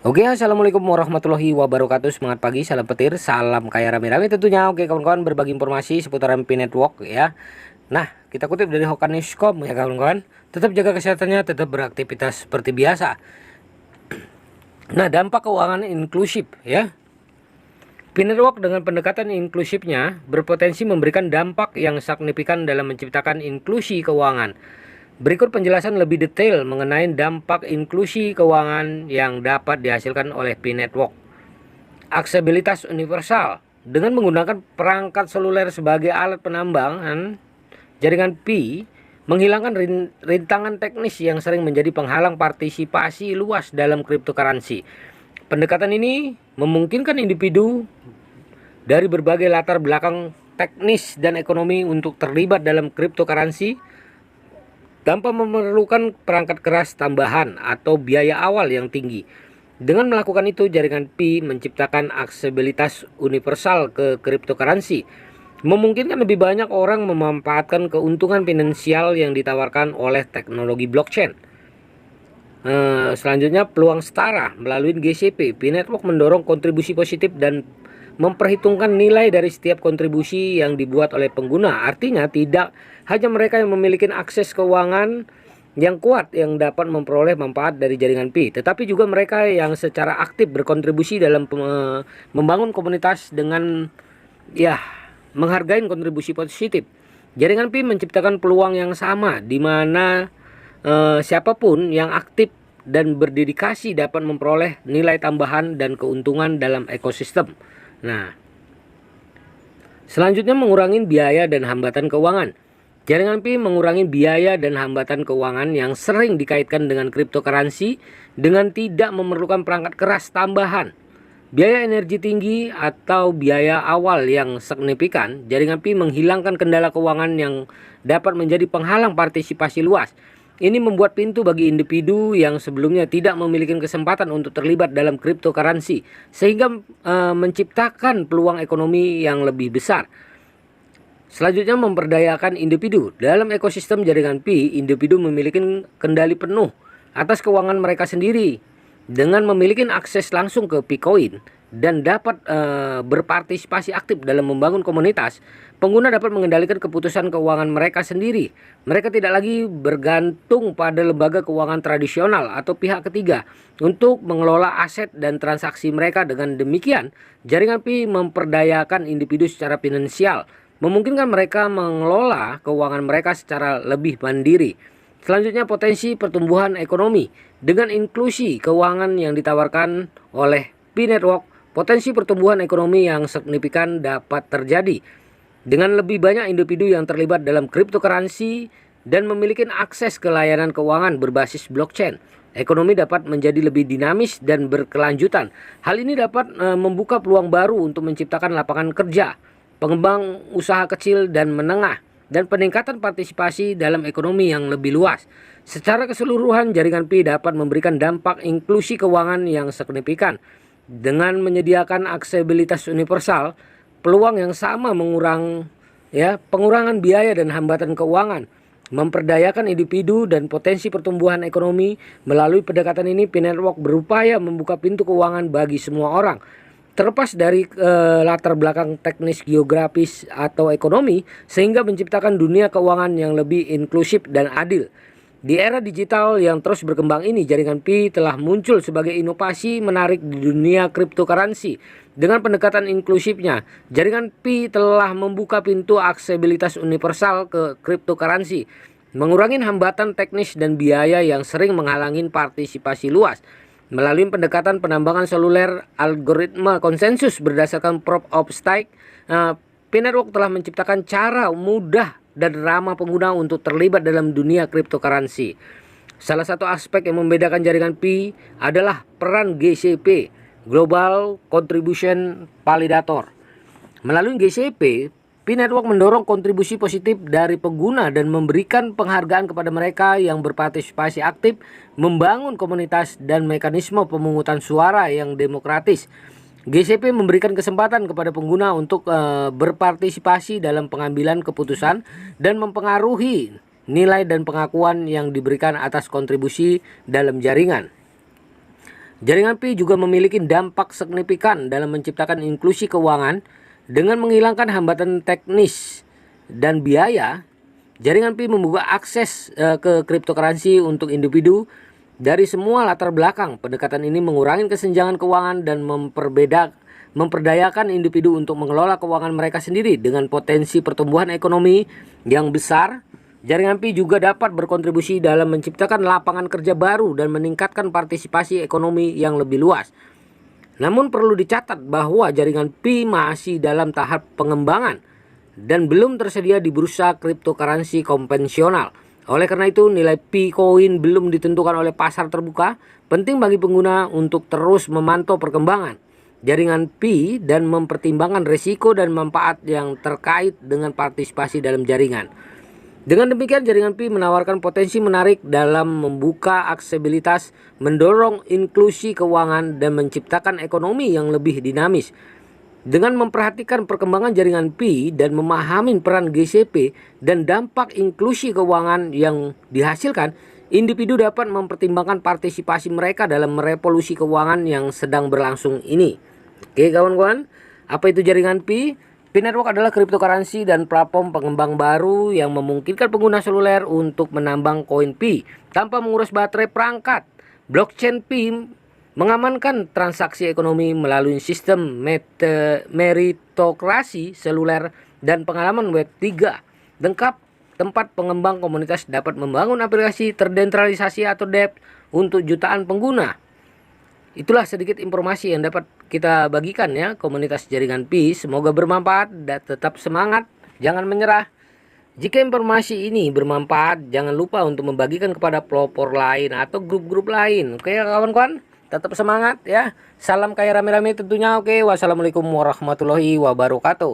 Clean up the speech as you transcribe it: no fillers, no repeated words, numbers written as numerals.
Oke, assalamualaikum warahmatullahi wabarakatuh. Semangat pagi, salam petir, salam kaya rame-rame tentunya. Oke, kawan-kawan, berbagi informasi seputar MP Network ya. Nah, kita kutip dari Hokan Newscom ya kawan-kawan. Tetap jaga kesehatannya, tetap beraktivitas seperti biasa. Nah, dampak keuangan inklusif ya. P Network dengan pendekatan inklusifnya berpotensi memberikan dampak yang signifikan dalam menciptakan inklusi keuangan. Berikut penjelasan lebih detail mengenai dampak inklusi keuangan yang dapat dihasilkan oleh P Network. Aksesibilitas universal. Dengan menggunakan perangkat seluler sebagai alat penambangan, jaringan Pi menghilangkan rintangan teknis yang sering menjadi penghalang partisipasi luas dalam cryptocurrency. Pendekatan ini memungkinkan individu dari berbagai latar belakang teknis dan ekonomi untuk terlibat dalam cryptocurrency tanpa memerlukan perangkat keras tambahan atau biaya awal yang tinggi. Dengan melakukan itu, jaringan Pi menciptakan aksesibilitas universal ke cryptocurrency, memungkinkan lebih banyak orang memanfaatkan keuntungan finansial yang ditawarkan oleh teknologi blockchain. Selanjutnya, peluang setara melalui GCP. Pi Network mendorong kontribusi positif dan memperhitungkan nilai dari setiap kontribusi yang dibuat oleh pengguna. Artinya tidak hanya mereka yang memiliki akses keuangan yang kuat yang dapat memperoleh manfaat dari jaringan Pi, tetapi juga mereka yang secara aktif berkontribusi dalam membangun komunitas dengan menghargai kontribusi positif. Jaringan Pi menciptakan peluang yang sama di mana siapapun yang aktif dan berdedikasi dapat memperoleh nilai tambahan dan keuntungan dalam ekosistem. Nah, selanjutnya mengurangi biaya dan hambatan keuangan. Jaringan Pi mengurangi biaya dan hambatan keuangan yang sering dikaitkan dengan cryptocurrency dengan tidak memerlukan perangkat keras tambahan, biaya energi tinggi, atau biaya awal yang signifikan. Jaringan Pi menghilangkan kendala keuangan yang dapat menjadi penghalang partisipasi luas. Ini membuat pintu bagi individu yang sebelumnya tidak memiliki kesempatan untuk terlibat dalam cryptocurrency, sehingga menciptakan peluang ekonomi yang lebih besar. Selanjutnya, memperdayakan individu. Dalam ekosistem jaringan Pi, individu memiliki kendali penuh atas keuangan mereka sendiri. Dengan memiliki akses langsung ke Picoin dan dapat berpartisipasi aktif dalam membangun komunitas, pengguna dapat mengendalikan keputusan keuangan mereka sendiri. Mereka tidak lagi bergantung pada lembaga keuangan tradisional atau pihak ketiga untuk mengelola aset dan transaksi mereka. Dengan demikian, jaringan Pi memperdayakan individu secara finansial, memungkinkan mereka mengelola keuangan mereka secara lebih mandiri. Selanjutnya, potensi pertumbuhan ekonomi. Dengan inklusi keuangan yang ditawarkan oleh Pi Network, potensi pertumbuhan ekonomi yang signifikan dapat terjadi. Dengan lebih banyak individu yang terlibat dalam cryptocurrency dan memiliki akses ke layanan keuangan berbasis blockchain, ekonomi dapat menjadi lebih dinamis dan berkelanjutan. Hal ini dapat membuka peluang baru untuk menciptakan lapangan kerja, pengembang usaha kecil dan menengah, dan peningkatan partisipasi dalam ekonomi yang lebih luas. Secara keseluruhan, jaringan Pi dapat memberikan dampak inklusi keuangan yang signifikan. Dengan menyediakan aksesibilitas universal, peluang yang sama pengurangan biaya dan hambatan keuangan, memperdayakan individu dan potensi pertumbuhan ekonomi. Melalui pendekatan ini, Pi Network berupaya membuka pintu keuangan bagi semua orang, terlepas dari latar belakang teknis, geografis, atau ekonomi, sehingga menciptakan dunia keuangan yang lebih inklusif dan adil. Di era digital yang terus berkembang ini, jaringan Pi telah muncul sebagai inovasi menarik di dunia cryptocurrency. Dengan pendekatan inklusifnya, jaringan Pi telah membuka pintu aksesibilitas universal ke cryptocurrency, mengurangi hambatan teknis dan biaya yang sering menghalangi partisipasi luas. Melalui pendekatan penambangan seluler algoritma konsensus berdasarkan Proof of Stake, Pi Network telah menciptakan cara mudah dan ramah pengguna untuk terlibat dalam dunia cryptocurrency. Salah satu aspek yang membedakan jaringan Pi adalah peran GCP, Global Contribution Validator. Melalui GCP, Pi Network mendorong kontribusi positif dari pengguna dan memberikan penghargaan kepada mereka yang berpartisipasi aktif, membangun komunitas dan mekanisme pemungutan suara yang demokratis. GCP memberikan kesempatan kepada pengguna untuk berpartisipasi dalam pengambilan keputusan dan mempengaruhi nilai dan pengakuan yang diberikan atas kontribusi dalam jaringan. Jaringan Pi juga memiliki dampak signifikan dalam menciptakan inklusi keuangan dengan menghilangkan hambatan teknis dan biaya. Jaringan Pi membuka akses ke cryptocurrency untuk individu dari semua latar belakang. Pendekatan ini mengurangi kesenjangan keuangan dan memperdayakan individu untuk mengelola keuangan mereka sendiri dengan potensi pertumbuhan ekonomi yang besar. Jaringan Pi juga dapat berkontribusi dalam menciptakan lapangan kerja baru dan meningkatkan partisipasi ekonomi yang lebih luas. Namun perlu dicatat bahwa jaringan Pi masih dalam tahap pengembangan dan belum tersedia di bursa cryptocurrency konvensional. Oleh karena itu, nilai Pi Coin belum ditentukan oleh pasar terbuka. Penting bagi pengguna untuk terus memantau perkembangan jaringan Pi dan mempertimbangkan risiko dan manfaat yang terkait dengan partisipasi dalam jaringan. Dengan demikian, jaringan Pi menawarkan potensi menarik dalam membuka aksesibilitas, mendorong inklusi keuangan, dan menciptakan ekonomi yang lebih dinamis. Dengan memperhatikan perkembangan jaringan Pi dan memahami peran GCP dan dampak inklusi keuangan yang dihasilkan, individu dapat mempertimbangkan partisipasi mereka dalam revolusi keuangan yang sedang berlangsung ini. Oke kawan-kawan, apa itu jaringan Pi? Pi Network adalah cryptocurrency dan platform pengembang baru yang memungkinkan pengguna seluler untuk menambang koin Pi tanpa menguras baterai perangkat. Blockchain Pi mengamankan transaksi ekonomi melalui sistem meritokrasi seluler dan pengalaman Web 3 lengkap. Tempat pengembang komunitas dapat membangun aplikasi terdesentralisasi atau dApps untuk jutaan pengguna. Itulah sedikit informasi yang dapat kita bagikan ya, komunitas jaringan Pi. Semoga bermanfaat dan tetap semangat, jangan menyerah. Jika informasi ini bermanfaat, jangan lupa untuk membagikan kepada pelopor lain atau grup-grup lain. Oke kawan-kawan, tetap semangat ya. Salam kaya rame-rame tentunya. Oke, wassalamualaikum warahmatullahi wabarakatuh.